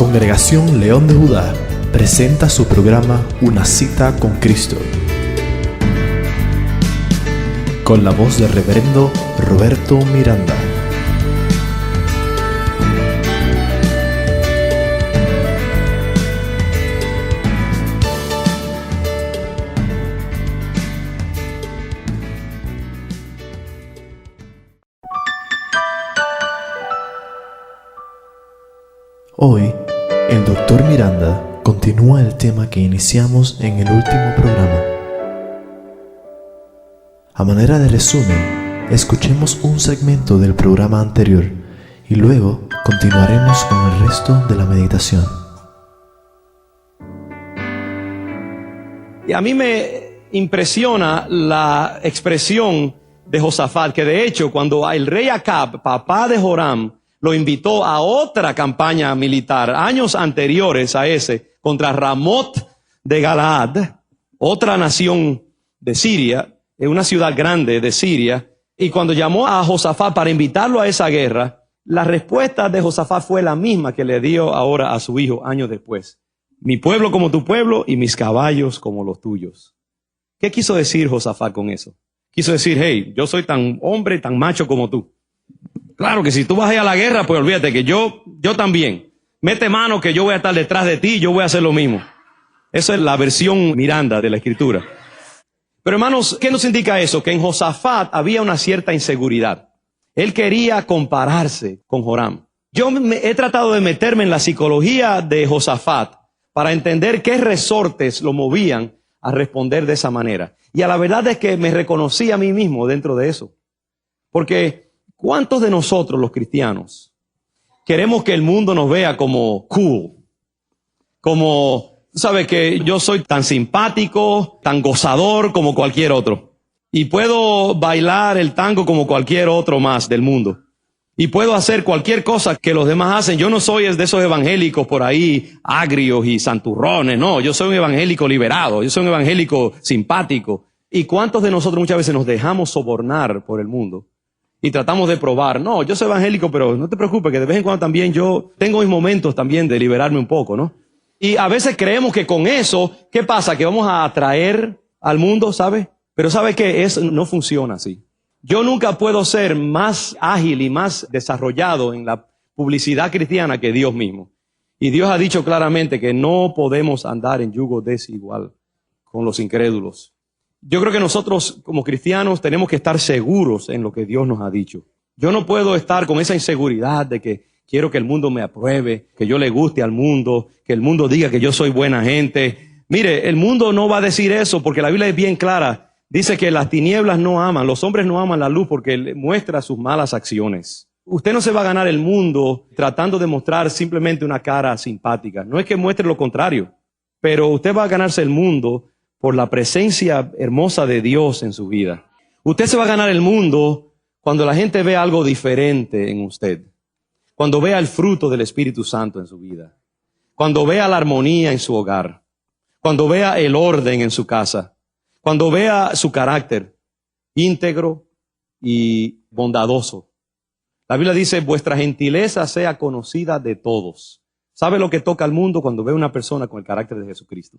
Congregación León de Judá presenta su programa Una cita con Cristo, con la voz del reverendo Roberto Miranda. Hoy, el Dr. Miranda continúa el tema que iniciamos en el último programa. A manera de resumen, escuchemos un segmento del programa anterior y luego continuaremos con el resto de la meditación. Y a mí me impresiona la expresión de Josafat, que de hecho cuando el rey Acab, papá de Joram, lo invitó a otra campaña militar, años anteriores a ese, contra Ramot de Galaad, otra nación de Siria, una ciudad grande de Siria, y cuando llamó a Josafat para invitarlo a esa guerra, la respuesta de Josafat fue la misma que le dio ahora a su hijo años después. Mi pueblo como tu pueblo y mis caballos como los tuyos. ¿Qué quiso decir Josafat con eso? Quiso decir, hey, yo soy tan hombre, tan macho como tú. Claro que si tú vas a ir a la guerra, pues olvídate que yo también. Mete mano que yo voy a estar detrás de ti y yo voy a hacer lo mismo. Esa es la versión Miranda de la Escritura. Pero hermanos, ¿qué nos indica eso? Que en Josafat había una cierta inseguridad. Él quería compararse con Joram. Yo he tratado de meterme en la psicología de Josafat para entender qué resortes lo movían a responder de esa manera. Y a la verdad es que me reconocí a mí mismo dentro de eso. Porque ¿cuántos de nosotros, los cristianos, queremos que el mundo nos vea como cool? Como, ¿sabes? Que yo soy tan simpático, tan gozador como cualquier otro. Y puedo bailar el tango como cualquier otro más del mundo. Y puedo hacer cualquier cosa que los demás hacen. Yo no soy de esos evangélicos por ahí agrios y santurrones. No, yo soy un evangélico liberado. Yo soy un evangélico simpático. ¿Y cuántos de nosotros muchas veces nos dejamos sobornar por el mundo? Y tratamos de probar, no, yo soy evangélico, pero no te preocupes, que de vez en cuando también yo tengo mis momentos también de liberarme un poco, ¿no? Y a veces creemos que con eso, ¿qué pasa? Que vamos a atraer al mundo, ¿sabes? Pero ¿sabe qué? Eso no funciona así. Yo nunca puedo ser más ágil y más desarrollado en la publicidad cristiana que Dios mismo. Y Dios ha dicho claramente que no podemos andar en yugo desigual con los incrédulos. Yo creo que nosotros como cristianos tenemos que estar seguros en lo que Dios nos ha dicho. Yo no puedo estar con esa inseguridad de que quiero que el mundo me apruebe, que yo le guste al mundo, que el mundo diga que yo soy buena gente. Mire, el mundo no va a decir eso porque la Biblia es bien clara. Dice que las tinieblas no aman, los hombres no aman la luz porque le muestra sus malas acciones. Usted no se va a ganar el mundo tratando de mostrar simplemente una cara simpática. No es que muestre lo contrario, pero usted va a ganarse el mundo por la presencia hermosa de Dios en su vida. Usted se va a ganar el mundo cuando la gente vea algo diferente en usted. Cuando vea el fruto del Espíritu Santo en su vida. Cuando vea la armonía en su hogar. Cuando vea el orden en su casa. Cuando vea su carácter íntegro y bondadoso. La Biblia dice, vuestra gentileza sea conocida de todos. ¿Sabe lo que toca al mundo cuando ve una persona con el carácter de Jesucristo?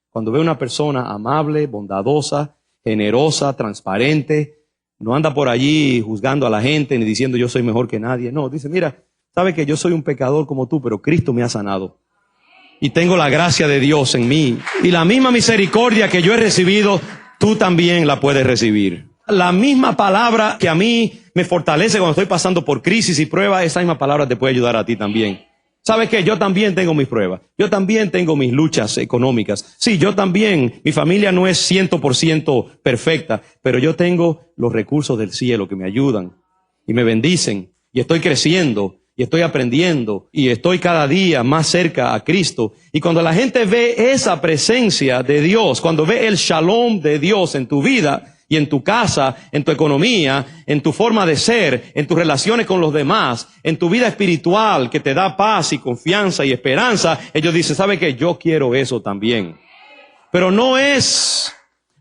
Cuando ve una persona amable, bondadosa, generosa, transparente, no anda por allí juzgando a la gente ni diciendo yo soy mejor que nadie. No, dice, mira, sabe que yo soy un pecador como tú, pero Cristo me ha sanado. Y tengo la gracia de Dios en mí. Y la misma misericordia que yo he recibido, tú también la puedes recibir. La misma palabra que a mí me fortalece cuando estoy pasando por crisis y pruebas, esa misma palabra te puede ayudar a ti también. ¿Sabes qué? Yo también tengo mis pruebas. Yo también tengo mis luchas económicas. Sí, yo también. Mi familia no es 100% perfecta, pero yo tengo los recursos del cielo que me ayudan y me bendicen. Y estoy creciendo y estoy aprendiendo y estoy cada día más cerca a Cristo. Y cuando la gente ve esa presencia de Dios, cuando ve el shalom de Dios en tu vida y en tu casa, en tu economía, en tu forma de ser, en tus relaciones con los demás, en tu vida espiritual que te da paz y confianza y esperanza, ellos dicen, ¿sabe qué? Yo quiero eso también. Pero no es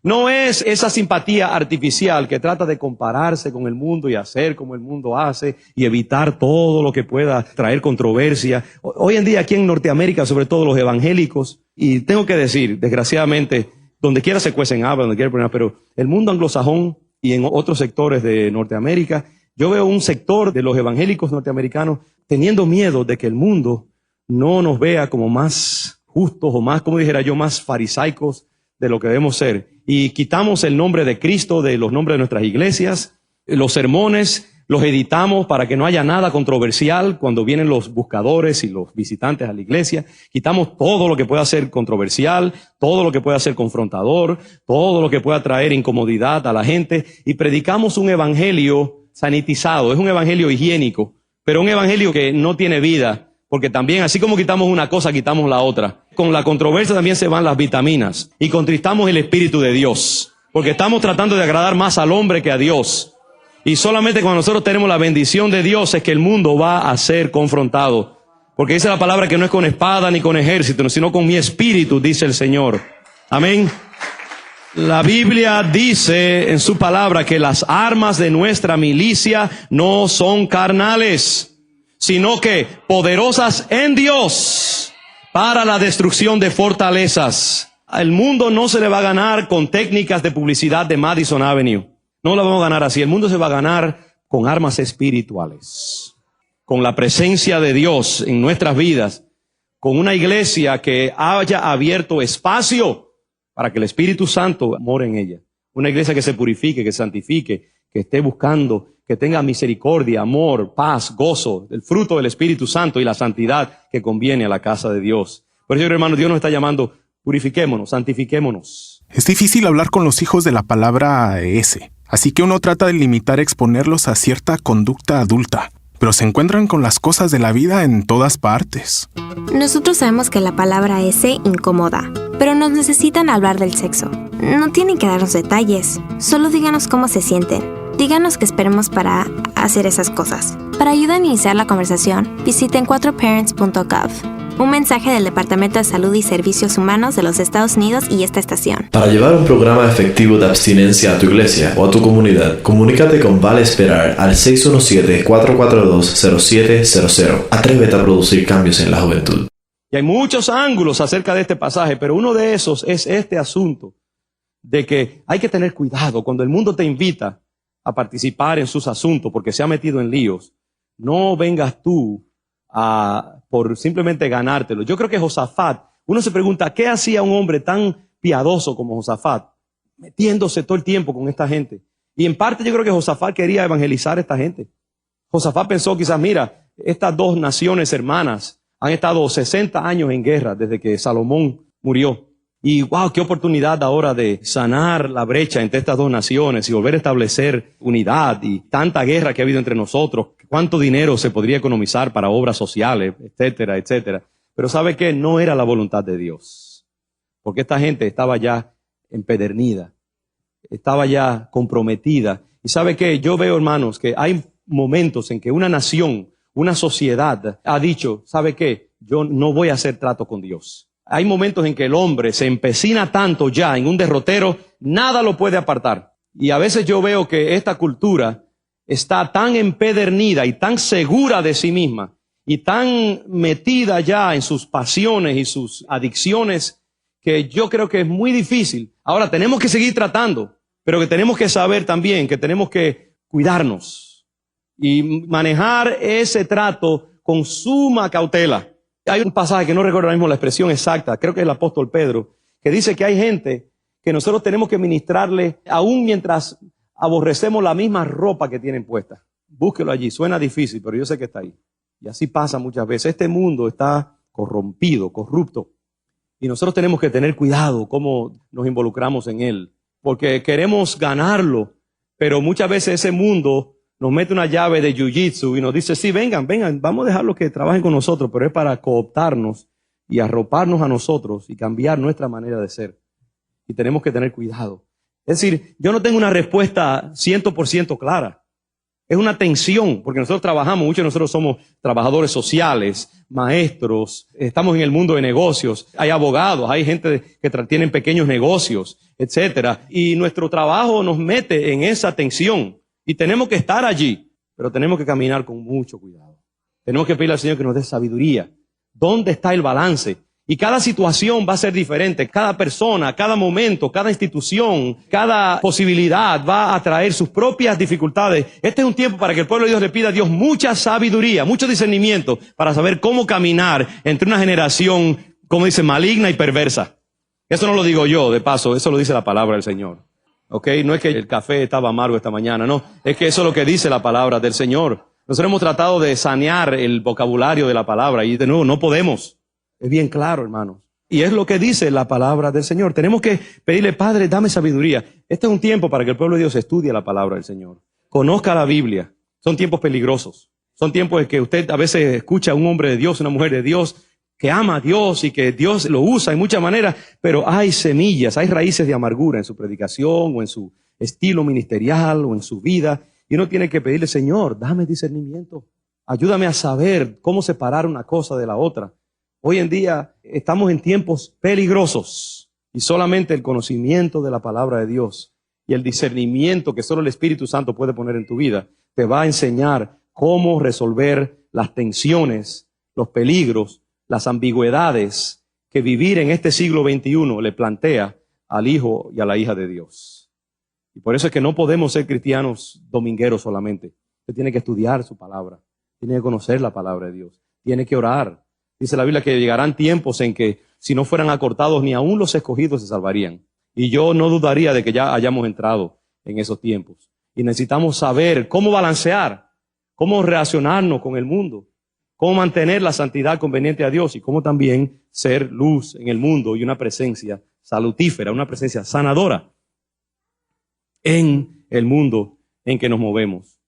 No es esa simpatía artificial que trata de compararse con el mundo y hacer como el mundo hace y evitar todo lo que pueda traer controversia. Hoy en día aquí en Norteamérica, sobre todo los evangélicos, y tengo que decir, desgraciadamente, donde quiera se cuecen habas, donde quiera poner, pero el mundo anglosajón y en otros sectores de Norteamérica, yo veo un sector de los evangélicos norteamericanos teniendo miedo de que el mundo no nos vea como más justos o más, como dijera yo, más farisaicos de lo que debemos ser. Y quitamos el nombre de Cristo de los nombres de nuestras iglesias, los sermones los editamos para que no haya nada controversial cuando vienen los buscadores y los visitantes a la iglesia. Quitamos todo lo que pueda ser controversial, todo lo que pueda ser confrontador, todo lo que pueda traer incomodidad a la gente y predicamos un evangelio sanitizado, es un evangelio higiénico, pero un evangelio que no tiene vida, porque también así como quitamos una cosa, quitamos la otra. Con la controversia también se van las vitaminas y contristamos el Espíritu de Dios, porque estamos tratando de agradar más al hombre que a Dios. Y solamente cuando nosotros tenemos la bendición de Dios es que el mundo va a ser confrontado. Porque dice la palabra que no es con espada ni con ejército, sino con mi espíritu, dice el Señor. Amén. La Biblia dice en su palabra que las armas de nuestra milicia no son carnales, sino que poderosas en Dios para la destrucción de fortalezas. El mundo no se le va a ganar con técnicas de publicidad de Madison Avenue. No la vamos a ganar así. El mundo se va a ganar con armas espirituales, con la presencia de Dios en nuestras vidas, con una iglesia que haya abierto espacio para que el Espíritu Santo more en ella. Una iglesia que se purifique, que se santifique, que esté buscando, que tenga misericordia, amor, paz, gozo, el fruto del Espíritu Santo y la santidad que conviene a la casa de Dios. Por eso, hermano, Dios nos está llamando, purifiquémonos, santifiquémonos. Es difícil hablar con los hijos de la palabra S. Así que uno trata de limitar exponerlos a cierta conducta adulta, pero se encuentran con las cosas de la vida en todas partes. Nosotros sabemos que la palabra S incomoda, pero nos necesitan hablar del sexo. No tienen que darnos detalles, solo díganos cómo se sienten. Díganos qué esperemos para hacer esas cosas. Para ayudar a iniciar la conversación, visiten 4parents.gov. Un mensaje del Departamento de Salud y Servicios Humanos de los Estados Unidos y esta estación. Para llevar un programa efectivo de abstinencia a tu iglesia o a tu comunidad, comunícate con Vale Esperar al 617-442-0700. Atrévete a producir cambios en la juventud. Y hay muchos ángulos acerca de este pasaje, pero uno de esos es este asunto de que hay que tener cuidado cuando el mundo te invita a participar en sus asuntos porque se ha metido en líos. No vengas tú por simplemente ganártelo. Yo creo que Josafat, uno se pregunta, ¿qué hacía un hombre tan piadoso como Josafat? Metiéndose todo el tiempo con esta gente. Y en parte yo creo que Josafat quería evangelizar a esta gente. Josafat pensó quizás, mira, estas dos naciones hermanas han estado 60 años en guerra desde que Salomón murió. Y wow, qué oportunidad ahora de sanar la brecha entre estas dos naciones y volver a establecer unidad y tanta guerra que ha habido entre nosotros. Cuánto dinero se podría economizar para obras sociales, etcétera, etcétera. Pero ¿sabe qué? No era la voluntad de Dios. Porque esta gente estaba ya empedernida, estaba ya comprometida. Y ¿sabe qué? Yo veo, hermanos, que hay momentos en que una nación, una sociedad ha dicho, ¿sabe qué? Yo no voy a hacer trato con Dios. Hay momentos en que el hombre se empecina tanto ya en un derrotero, nada lo puede apartar. Y a veces yo veo que esta cultura está tan empedernida y tan segura de sí misma y tan metida ya en sus pasiones y sus adicciones que yo creo que es muy difícil. Ahora tenemos que seguir tratando, pero que tenemos que saber también que tenemos que cuidarnos y manejar ese trato con suma cautela. Hay un pasaje que no recuerdo ahora mismo la expresión exacta, creo que es el apóstol Pedro, que dice que hay gente que nosotros tenemos que ministrarle aún mientras aborrecemos la misma ropa que tienen puesta. Búsquelo allí, suena difícil, pero yo sé que está ahí. Y así pasa muchas veces. Este mundo está corrompido, corrupto. Y nosotros tenemos que tener cuidado cómo nos involucramos en él. Porque queremos ganarlo, pero muchas veces ese mundo nos mete una llave de jiu-jitsu y nos dice, sí, vengan, vamos a dejarlos que trabajen con nosotros, pero es para cooptarnos y arroparnos a nosotros y cambiar nuestra manera de ser. Y tenemos que tener cuidado. Es decir, yo no tengo una respuesta 100% clara. Es una tensión, porque nosotros trabajamos, muchos de nosotros somos trabajadores sociales, maestros, estamos en el mundo de negocios, hay abogados, hay gente que tienen pequeños negocios, etcétera. Y nuestro trabajo nos mete en esa tensión y tenemos que estar allí, pero tenemos que caminar con mucho cuidado. Tenemos que pedirle al Señor que nos dé sabiduría. ¿Dónde está el balance? Y cada situación va a ser diferente. Cada persona, cada momento, cada institución, cada posibilidad va a traer sus propias dificultades. Este es un tiempo para que el pueblo de Dios le pida a Dios mucha sabiduría, mucho discernimiento para saber cómo caminar entre una generación, como dice, maligna y perversa. Eso no lo digo yo, de paso, eso lo dice la palabra del Señor. ¿Ok? No es que el café estaba amargo esta mañana, no. Es que eso es lo que dice la palabra del Señor. Nosotros hemos tratado de sanear el vocabulario de la palabra y de nuevo no podemos. Es bien claro, hermanos. Y es lo que dice la palabra del Señor. Tenemos que pedirle, Padre, dame sabiduría. Este es un tiempo para que el pueblo de Dios estudie la palabra del Señor. Conozca la Biblia. Son tiempos peligrosos. Son tiempos en que usted a veces escucha a un hombre de Dios, una mujer de Dios, que ama a Dios y que Dios lo usa en muchas maneras, pero hay semillas, hay raíces de amargura en su predicación o en su estilo ministerial o en su vida. Y uno tiene que pedirle, Señor, dame discernimiento. Ayúdame a saber cómo separar una cosa de la otra. Hoy en día estamos en tiempos peligrosos y solamente el conocimiento de la palabra de Dios y el discernimiento que solo el Espíritu Santo puede poner en tu vida te va a enseñar cómo resolver las tensiones, los peligros, las ambigüedades que vivir en este siglo XXI le plantea al hijo y a la hija de Dios. Y por eso es que no podemos ser cristianos domingueros solamente. Usted tiene que estudiar su palabra, tiene que conocer la palabra de Dios, tiene que orar. Dice la Biblia que llegarán tiempos en que si no fueran acortados ni aún los escogidos se salvarían. Y yo no dudaría de que ya hayamos entrado en esos tiempos. Y necesitamos saber cómo balancear, cómo relacionarnos con el mundo, cómo mantener la santidad conveniente a Dios y cómo también ser luz en el mundo y una presencia salutífera, una presencia sanadora en el mundo en que nos movemos.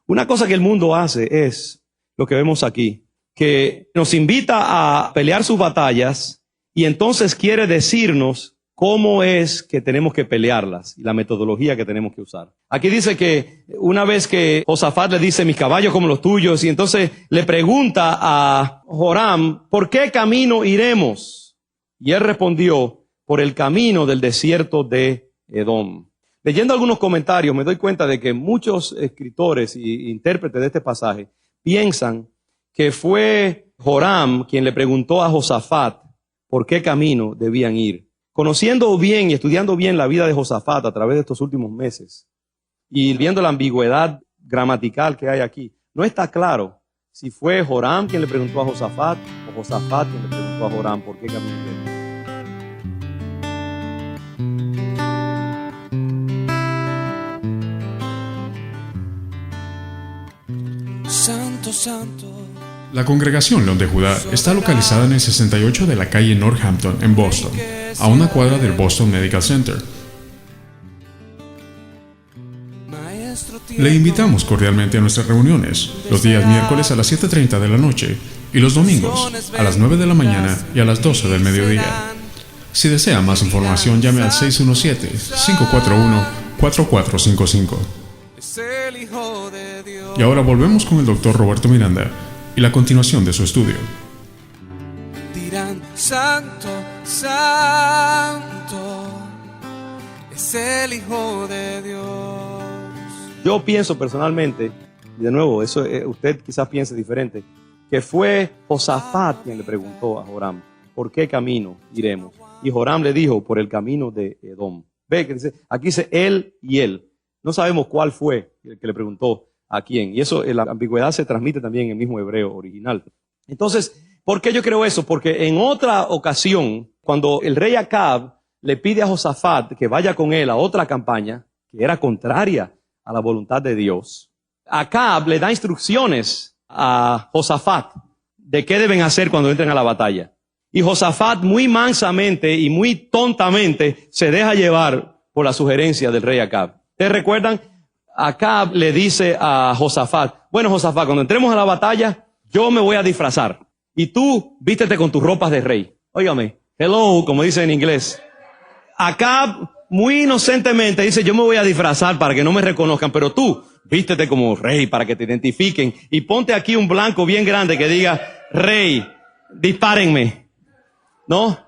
Una cosa que el mundo hace es lo que vemos aquí, que nos invita a pelear sus batallas y entonces quiere decirnos cómo es que tenemos que pelearlas y la metodología que tenemos que usar. Aquí dice que una vez que Josafat le dice, mis caballos como los tuyos, y entonces le pregunta a Joram, ¿por qué camino iremos? Y él respondió, por el camino del desierto de Edom. Leyendo algunos comentarios me doy cuenta de que muchos escritores e intérpretes de este pasaje piensan que fue Joram quien le preguntó a Josafat por qué camino debían ir. Conociendo bien y estudiando bien la vida de Josafat a través de estos últimos meses y viendo la ambigüedad gramatical que hay aquí, no está claro si fue Joram quien le preguntó a Josafat o Josafat quien le preguntó a Joram por qué camino debían ir. Santo, santo. La congregación León de Judá está localizada en el 68 de la calle Northampton, en Boston, a una cuadra del Boston Medical Center. Le invitamos cordialmente a nuestras reuniones, los días miércoles a las 7:30 de la noche y los domingos a las 9 de la mañana y a las 12 del mediodía. Si desea más información, llame al 617-541-4455. Y ahora volvemos con el Dr. Roberto Miranda y la continuación de su estudio. Dirán, santo, santo, es el Hijo de Dios. Yo pienso personalmente, y de nuevo, eso usted quizás piense diferente, que fue Josafat quien le preguntó a Joram, ¿por qué camino iremos? Y Joram le dijo, por el camino de Edom. Ve que dice, aquí dice él y él. No sabemos cuál fue el que le preguntó a quién. Y eso, la ambigüedad se transmite también en el mismo hebreo original. Entonces, ¿por qué yo creo eso? Porque en otra ocasión, cuando el rey Acab le pide a Josafat que vaya con él a otra campaña, que era contraria a la voluntad de Dios, Acab le da instrucciones a Josafat de qué deben hacer cuando entren a la batalla. Y Josafat muy mansamente y muy tontamente se deja llevar por la sugerencia del rey Acab. ¿Ustedes recuerdan? Acab le dice a Josafat, bueno, Josafat, cuando entremos a la batalla, yo me voy a disfrazar. Y tú vístete con tus ropas de rey. Óigame, hello, como dice en inglés. Acab muy inocentemente dice, yo me voy a disfrazar para que no me reconozcan, pero tú Vístete como rey para que te identifiquen. Y ponte aquí un blanco bien grande que diga, rey, dispárenme. ¿No?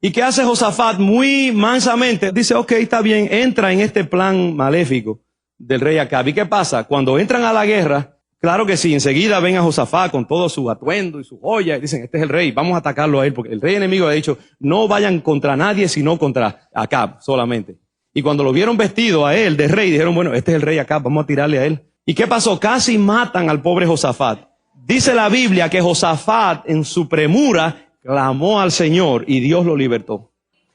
¿Y qué hace Josafat? Muy mansamente dice, ok, está bien, entra en este plan maléfico del rey Acab. ¿Y qué pasa? Cuando entran a la guerra, claro que sí, enseguida ven a Josafat con todo su atuendo y su joya y dicen, este es el rey, vamos a atacarlo a él, porque el rey enemigo ha dicho, no vayan contra nadie sino contra Acab solamente. Y cuando lo vieron vestido a él de rey, dijeron, bueno, este es el rey Acab, vamos a tirarle a él. ¿Y qué pasó? Casi matan al pobre Josafat. Dice la Biblia que Josafat en su premura clamó al Señor y Dios lo libertó.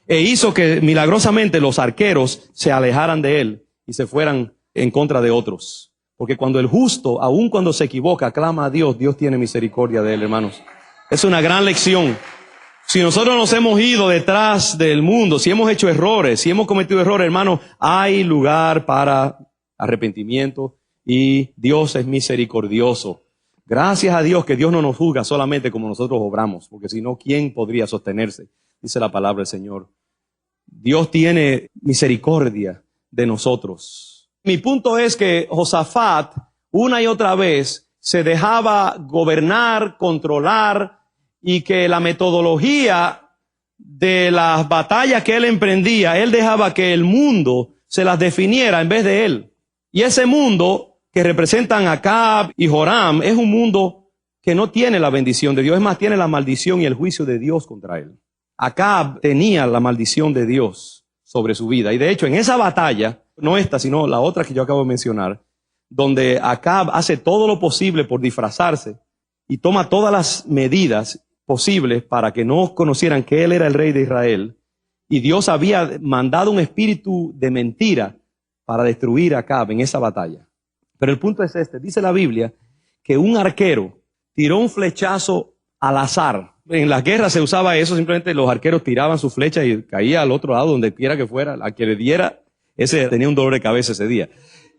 E hizo que milagrosamente los arqueros se alejaran de él y se fueran en contra de otros. Porque cuando el justo, aun cuando se equivoca, clama a Dios, Dios tiene misericordia de él, hermanos. Es una gran lección. Si nosotros nos hemos ido detrás del mundo, si hemos hecho errores, si hemos cometido errores, hermanos, hay lugar para arrepentimiento y Dios es misericordioso. Gracias a Dios que Dios no nos juzga solamente como nosotros obramos, porque si no, ¿quién podría sostenerse? Dice la palabra del Señor. Dios tiene misericordia de nosotros. Mi punto es que Josafat, una y otra vez, se dejaba gobernar, controlar, y que la metodología de las batallas que él emprendía, él dejaba que el mundo se las definiera en vez de él. Y ese mundo que representan Acab y Joram es un mundo que no tiene la bendición de Dios, es más, tiene la maldición y el juicio de Dios contra él. Acab tenía la maldición de Dios sobre su vida. Y de hecho, en esa batalla, no esta, sino la otra que yo acabo de mencionar, donde Acab hace todo lo posible por disfrazarse y toma todas las medidas posibles para que no conocieran que él era el rey de Israel, y Dios había mandado un espíritu de mentira para destruir a Acab en esa batalla. Pero el punto es este, dice la Biblia que un arquero tiró un flechazo al azar. En las guerras se usaba eso, simplemente los arqueros tiraban su flecha y caía al otro lado, donde quiera que fuera, a que le diera, ese tenía un dolor de cabeza ese día.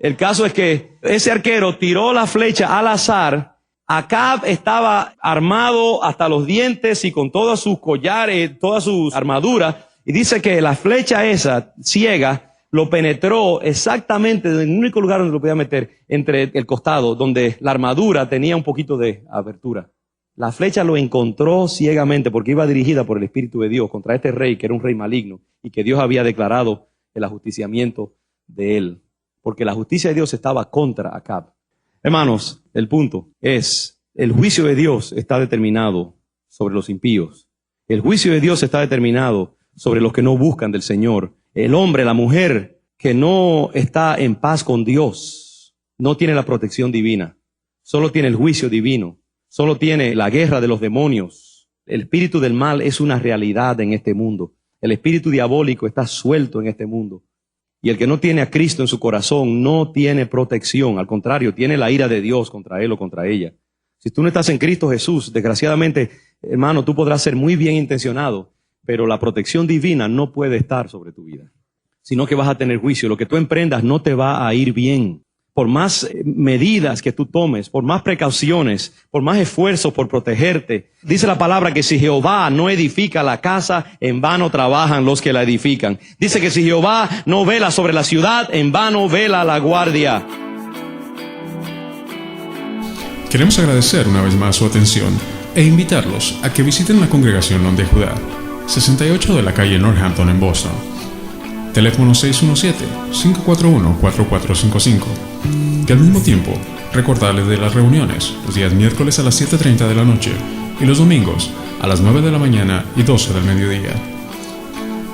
El caso es que ese arquero tiró la flecha al azar. Acab estaba armado hasta los dientes y con todos sus collares, todas sus armaduras, y dice que la flecha esa ciega lo penetró exactamente en el único lugar donde lo podía meter, entre el costado, donde la armadura tenía un poquito de abertura. La flecha lo encontró ciegamente porque iba dirigida por el Espíritu de Dios contra este rey, que era un rey maligno, y que Dios había declarado el ajusticiamiento de él, porque la justicia de Dios estaba contra Acab. Hermanos, el punto es, el juicio de Dios está determinado sobre los impíos. El juicio de Dios está determinado sobre los que no buscan del Señor. El hombre, la mujer que no está en paz con Dios, no tiene la protección divina. Solo tiene el juicio divino. Solo tiene la guerra de los demonios. El espíritu del mal es una realidad en este mundo. El espíritu diabólico está suelto en este mundo. Y el que no tiene a Cristo en su corazón no tiene protección. Al contrario, tiene la ira de Dios contra él o contra ella. Si tú no estás en Cristo Jesús, desgraciadamente, hermano, tú podrás ser muy bien intencionado, pero la protección divina no puede estar sobre tu vida, sino que vas a tener juicio. Lo que tú emprendas no te va a ir bien. Por más medidas que tú tomes, por más precauciones, por más esfuerzo por protegerte. Dice la palabra que si Jehová no edifica la casa, en vano trabajan los que la edifican. Dice que si Jehová no vela sobre la ciudad, en vano vela la guardia. Queremos agradecer una vez más su atención e invitarlos a que visiten la Congregación León de Judá, 68 de la calle Northampton en Boston. Teléfono 617-541-4455. Y al mismo tiempo, recordarles de las reuniones los días miércoles a las 7:30 de la noche y los domingos a las 9 de la mañana y 12 del mediodía.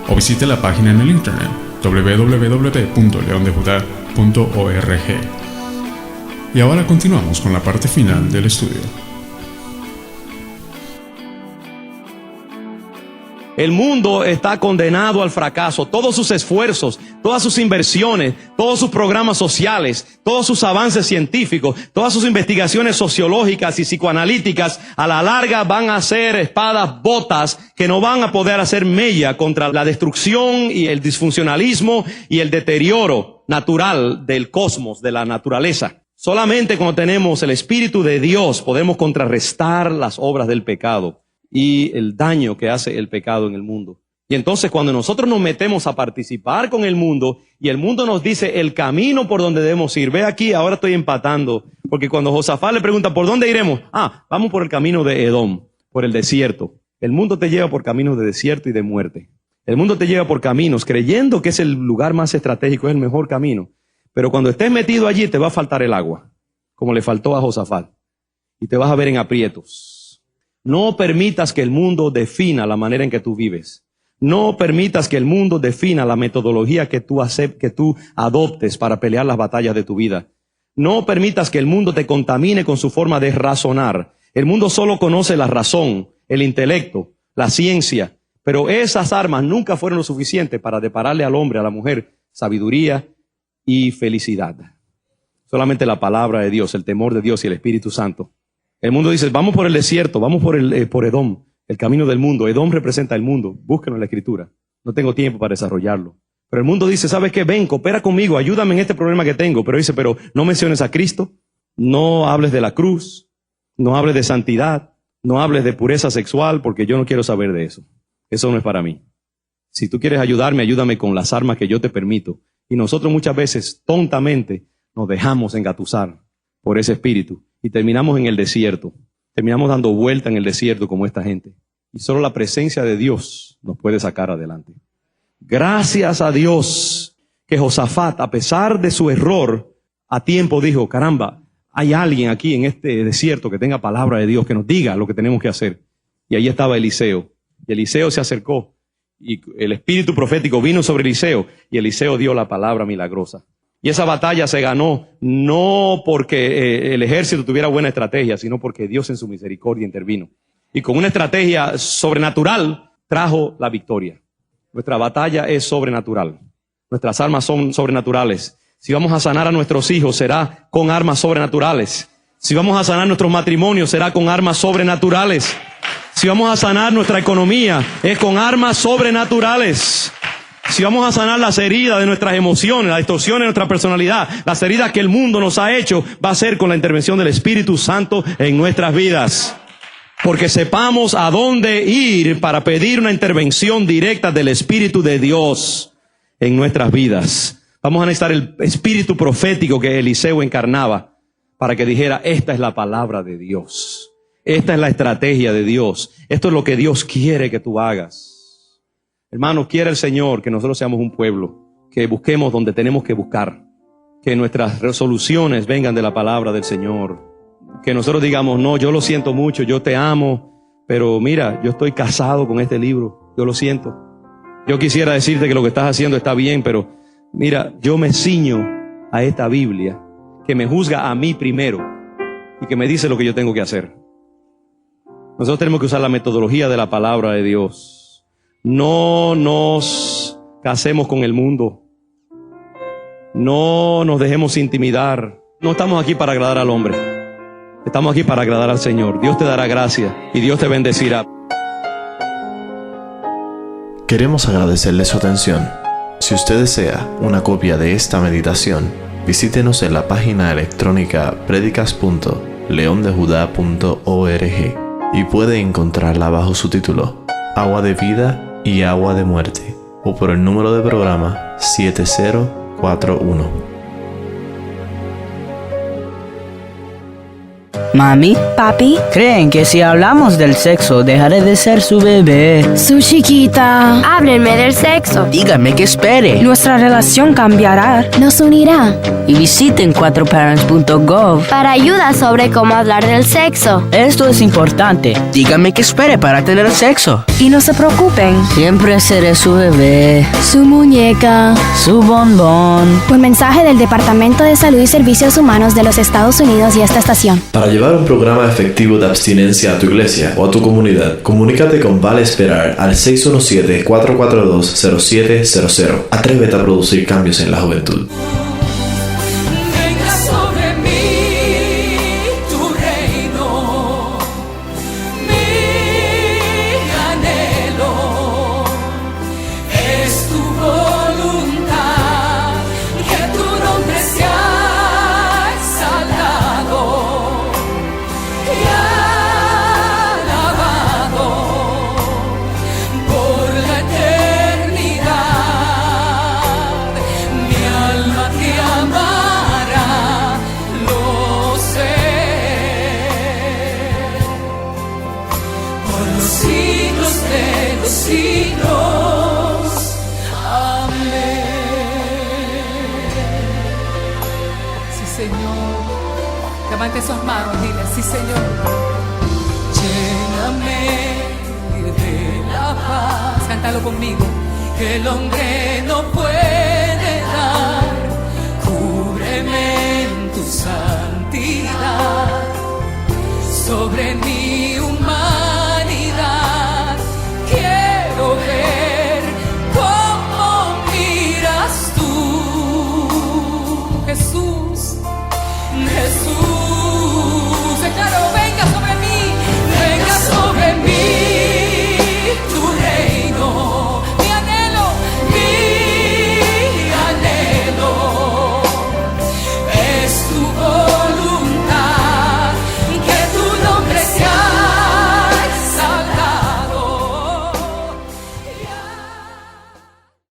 O visite la página en el internet www.leondejudá.org. Y ahora continuamos con la parte final del estudio. El mundo está condenado al fracaso. Todos sus esfuerzos, todas sus inversiones, todos sus programas sociales, todos sus avances científicos, todas sus investigaciones sociológicas y psicoanalíticas, a la larga van a ser espadas botas que no van a poder hacer mella contra la destrucción y el disfuncionalismo y el deterioro natural del cosmos, de la naturaleza. Solamente cuando tenemos el Espíritu de Dios podemos contrarrestar las obras del pecado y el daño que hace el pecado en el mundo. Y entonces cuando nosotros nos metemos a participar con el mundo y el mundo nos dice el camino por donde debemos ir, ve aquí, ahora estoy empatando, porque cuando Josafat le pregunta ¿por dónde iremos? Vamos por el camino de Edom, por el desierto. El mundo te lleva por caminos de desierto y de muerte. El mundo te lleva por caminos creyendo que es el lugar más estratégico, es el mejor camino. Pero cuando estés metido allí te va a faltar el agua, como le faltó a Josafat, y te vas a ver en aprietos. No permitas que el mundo defina la manera en que tú vives. No permitas que el mundo defina la metodología que tú adoptes para pelear las batallas de tu vida. No permitas que el mundo te contamine con su forma de razonar. El mundo solo conoce la razón, el intelecto, la ciencia, pero esas armas nunca fueron lo suficiente para depararle al hombre, a la mujer, sabiduría y felicidad. Solamente la palabra de Dios, el temor de Dios y el Espíritu Santo. El mundo dice, vamos por el desierto, vamos por Edom. El camino del mundo. Edom representa el mundo. Búsquenlo en la Escritura. No tengo tiempo para desarrollarlo. Pero el mundo dice, ¿sabes qué? Ven, coopera conmigo, ayúdame en este problema que tengo. Pero dice, pero no menciones a Cristo, no hables de la cruz, no hables de santidad, no hables de pureza sexual, porque yo no quiero saber de eso. Eso no es para mí. Si tú quieres ayudarme, ayúdame con las armas que yo te permito. Y nosotros muchas veces, tontamente, nos dejamos engatusar por ese espíritu y terminamos en el desierto. Terminamos dando vuelta en el desierto como esta gente. Y solo la presencia de Dios nos puede sacar adelante. Gracias a Dios que Josafat, a pesar de su error, a tiempo dijo, caramba, hay alguien aquí en este desierto que tenga palabra de Dios, que nos diga lo que tenemos que hacer. Y ahí estaba Eliseo. Y Eliseo se acercó. Y el espíritu profético vino sobre Eliseo. Y Eliseo dio la palabra milagrosa. Y esa batalla se ganó no porque el ejército tuviera buena estrategia, sino porque Dios en su misericordia intervino. Y con una estrategia sobrenatural trajo la victoria. Nuestra batalla es sobrenatural. Nuestras armas son sobrenaturales. Si vamos a sanar a nuestros hijos, será con armas sobrenaturales. Si vamos a sanar nuestros matrimonios, será con armas sobrenaturales. Si vamos a sanar nuestra economía, es con armas sobrenaturales. Si vamos a sanar las heridas de nuestras emociones, las distorsiones de nuestra personalidad, las heridas que el mundo nos ha hecho, va a ser con la intervención del Espíritu Santo en nuestras vidas. Porque sepamos a dónde ir para pedir una intervención directa del Espíritu de Dios en nuestras vidas. Vamos a necesitar el espíritu profético que Eliseo encarnaba para que dijera, esta es la palabra de Dios. Esta es la estrategia de Dios. Esto es lo que Dios quiere que tú hagas. Hermanos, quiere el Señor que nosotros seamos un pueblo, que busquemos donde tenemos que buscar, que nuestras resoluciones vengan de la palabra del Señor, que nosotros digamos, no, yo lo siento mucho, yo te amo, pero mira, yo estoy casado con este libro, yo lo siento. Yo quisiera decirte que lo que estás haciendo está bien, pero mira, yo me ciño a esta Biblia que me juzga a mí primero y que me dice lo que yo tengo que hacer. Nosotros tenemos que usar la metodología de la palabra de Dios. No nos casemos con el mundo. No nos dejemos intimidar. No estamos aquí para agradar al hombre. Estamos aquí para agradar al Señor. Dios te dará gracia y Dios te bendecirá. Queremos agradecerle su atención. Si usted desea una copia de esta meditación, visítenos en la página electrónica predicas.leondejudá.org y puede encontrarla bajo su título Agua de Vida y Agua de Muerte, o por el número de programa 7041. Mami, papi, creen que si hablamos del sexo dejaré de ser su bebé. Su chiquita. Háblenme del sexo. Díganme que espere. Nuestra relación cambiará. Nos unirá. Y visiten 4parents.gov para ayuda sobre cómo hablar del sexo. Esto es importante. Díganme que espere para tener sexo. Y no se preocupen. Siempre seré su bebé. Su muñeca. Su bombón. Un mensaje del Departamento de Salud y Servicios Humanos de los Estados Unidos y esta estación. Para llevar un programa efectivo de abstinencia a tu iglesia o a tu comunidad, comunícate con Vale Esperar al 617-442-0700. Atrévete a producir cambios en la juventud. Por la eternidad. Señor. Levante sus manos, dile, sí, Señor. Lléname de la paz, cántalo conmigo, que el hombre no puede dar. Cúbreme en tu santidad, sobre mí